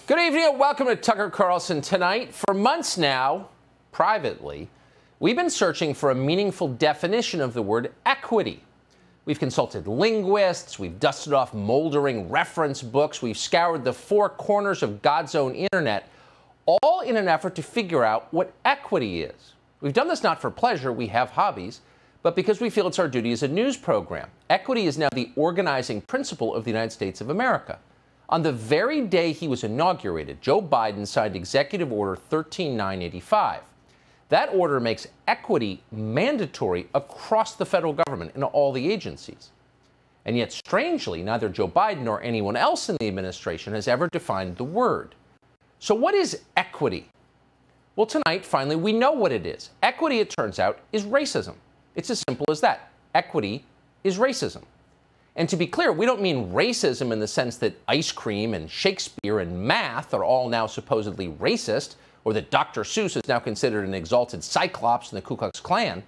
Good evening and welcome to Tucker Carlson Tonight. For months now, privately, we've been searching for a meaningful definition of the word equity. We've consulted linguists, we've dusted off moldering reference books, we've scoured the four corners of God's own internet, all in an effort to figure out what equity is. We've done this not for pleasure, we have hobbies, but because we feel it's our duty as a news program. Equity is now the organizing principle of the United States of America. On the very day he was inaugurated, Joe Biden signed Executive Order 13985. That order makes equity mandatory across the federal government in all the agencies. And yet, strangely, neither Joe Biden nor anyone else in the administration has ever defined the word. So what is equity? Well, tonight, finally, we know what it is. Equity, it turns out, is racism. It's as simple as that. Equity is racism. And to be clear, we don't mean racism in the sense that ice cream and Shakespeare and math are all now supposedly racist, or that Dr. Seuss is now considered an exalted cyclops in the Ku Klux Klan.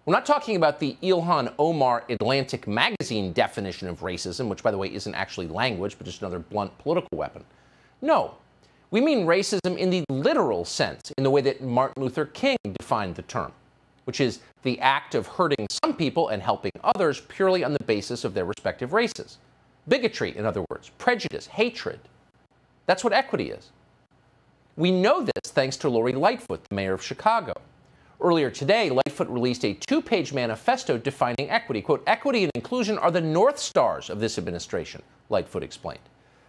We're not talking about the Ilhan Omar Atlantic magazine definition of racism, which, by the way, isn't actually language, but just another blunt political weapon. No, we mean racism in the literal sense, in the way that Martin Luther King defined the term, which is the act of hurting some people and helping others purely on the basis of their respective races. Bigotry, in other words, prejudice, hatred. That's what equity is. We know this thanks to Lori Lightfoot, the mayor of Chicago. Earlier today, Lightfoot released a two-page manifesto defining equity. Quote, equity and inclusion are the North Stars of this administration, Lightfoot explained.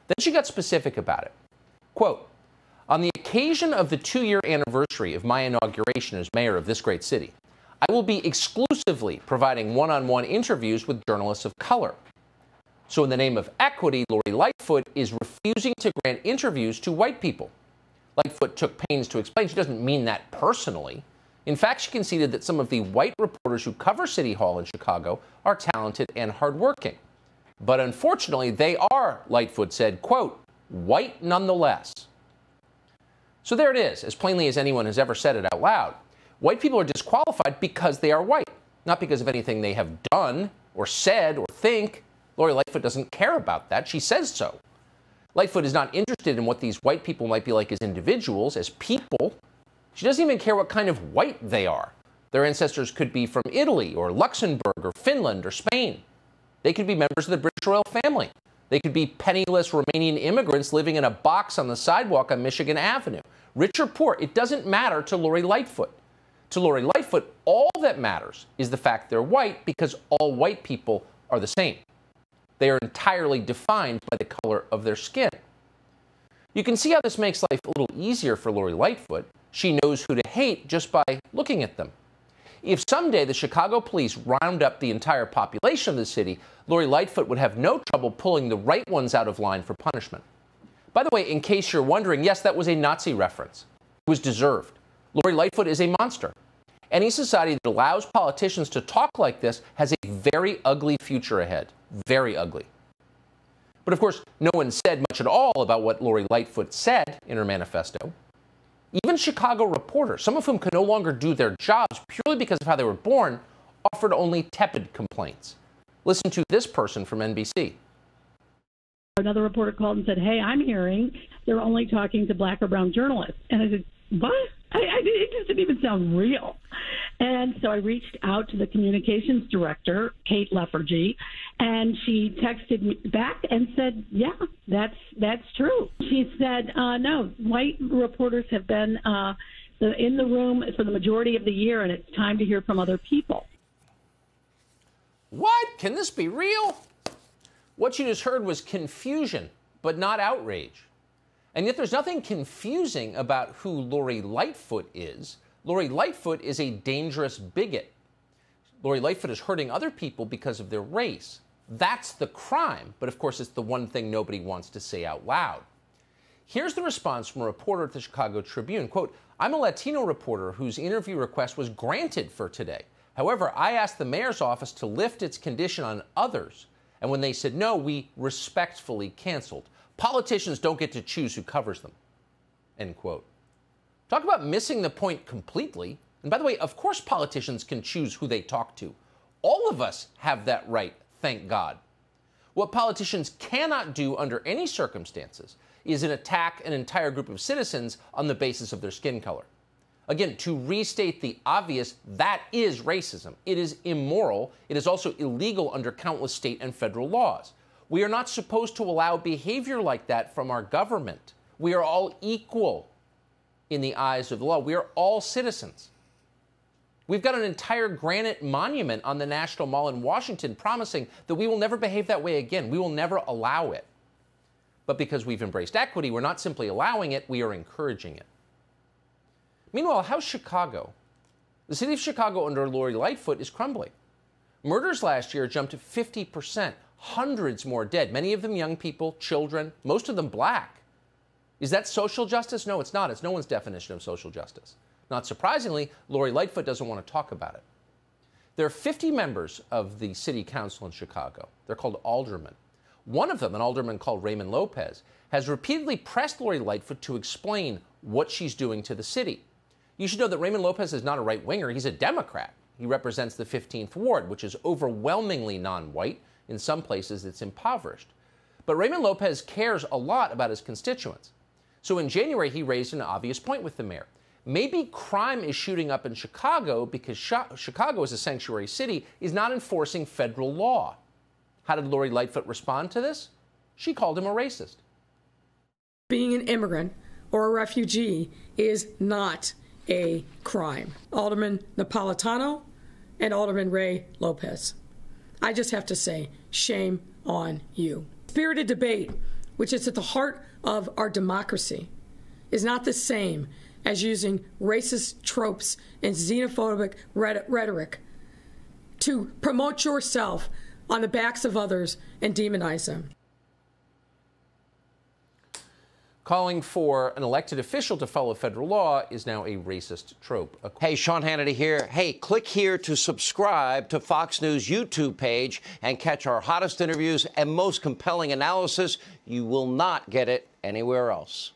Then she got specific about it. Quote, on the occasion of the 2-year anniversary of my inauguration as mayor of this great city, I will be exclusively providing one-on-one interviews with journalists of color. So in the name of equity, Lori Lightfoot is refusing to grant interviews to white people. Lightfoot took pains to explain she doesn't mean that personally. In fact, she conceded that some of the white reporters who cover City Hall in Chicago are talented and hardworking. But unfortunately, they are, Lightfoot said, quote, white nonetheless. So there it is, as plainly as anyone has ever said it out loud. White people are disqualified because they are white, not because of anything they have done or said or think. Lori Lightfoot doesn't care about that. She says so. Lightfoot is not interested in what these white people might be like as individuals, as people. She doesn't even care what kind of white they are. Their ancestors could be from Italy or Luxembourg or Finland or Spain. They could be members of the British royal family. They could be penniless Romanian immigrants living in a box on the sidewalk on Michigan Avenue. Rich or poor, it doesn't matter to Lori Lightfoot. To Lori Lightfoot, all that matters is the fact they're white because all white people are the same. They are entirely defined by the color of their skin. You can see how this makes life a little easier for Lori Lightfoot. She knows who to hate just by looking at them. If someday the Chicago police round up the entire population of the city, Lori Lightfoot would have no trouble pulling the right ones out of line for punishment. By the way, in case you're wondering, yes, that was a Nazi reference. It was deserved. Lori Lightfoot is a monster. Any society that allows politicians to talk like this has a very ugly future ahead. Very ugly. But of course, no one said much at all about what Lori Lightfoot said in her manifesto. Even Chicago reporters, some of whom could no longer do their jobs purely because of how they were born, offered only tepid complaints. Listen to this person from NBC. Another reporter called and said, hey, I'm hearing they're only talking to black or brown journalists. And I said, what? It just didn't even sound real. And so I reached out to the communications director, Kate Leffergy, and she texted me back and said, yeah, that's true. She said, no, white reporters have been in the room for the majority of the year, and it's time to hear from other people. What? Can this be real? What you just heard was confusion, but not outrage. And yet there's nothing confusing about who Lori Lightfoot is. Lori Lightfoot is a dangerous bigot. Lori Lightfoot is hurting other people because of their race. That's the crime. But of course, it's the one thing nobody wants to say out loud. Here's the response from a reporter at the Chicago Tribune. Quote, I'm a Latino reporter whose interview request was granted for today. However, I asked the mayor's office to lift its condition on others. And when they said no, we respectfully canceled. Politicians don't get to choose who covers them. End quote. Talk about missing the point completely. And by the way, of course politicians can choose who they talk to. All of us have that right, thank God. What politicians cannot do under any circumstances is attack an entire group of citizens on the basis of their skin color. Again, to restate the obvious, that is racism. It is immoral. It is also illegal under countless state and federal laws. We are not supposed to allow behavior like that from our government. We are all equal in the eyes of the law. We are all citizens. We've got an entire granite monument on the National Mall in Washington promising that we will never behave that way again. We will never allow it. But because we've embraced equity, we're not simply allowing it, we are encouraging it. Meanwhile, how's Chicago? The city of Chicago under Lori Lightfoot is crumbling. Murders last year jumped to 50%, hundreds more dead, many of them young people, children, most of them black. Is that social justice? No, it's not. It's no one's definition of social justice. Not surprisingly, Lori Lightfoot doesn't want to talk about it. There are 50 members of the city council in Chicago. They're called aldermen. One of them, an alderman called Raymond Lopez, has repeatedly pressed Lori Lightfoot to explain what she's doing to the city. You should know that Raymond Lopez is not a right-winger. He's a Democrat. He represents the 15th Ward, which is overwhelmingly non-white. In some places, it's impoverished. But Raymond Lopez cares a lot about his constituents. So in January, he raised an obvious point with the mayor. Maybe crime is shooting up in Chicago because Chicago, as a sanctuary city, is not enforcing federal law. How did Lori Lightfoot respond to this? She called him a racist. Being an immigrant or a refugee is not a crime. Alderman Napolitano and Alderman Ray Lopez. I just have to say, shame on you. Spirited debate, which is at the heart of our democracy, is not the same as using racist tropes and xenophobic rhetoric to promote yourself on the backs of others and demonize them. Calling for an elected official to follow federal law is now a racist trope. Hey, Sean Hannity here. Hey, click here to subscribe to Fox News YouTube page and catch our hottest interviews and most compelling analysis. You will not get it anywhere else.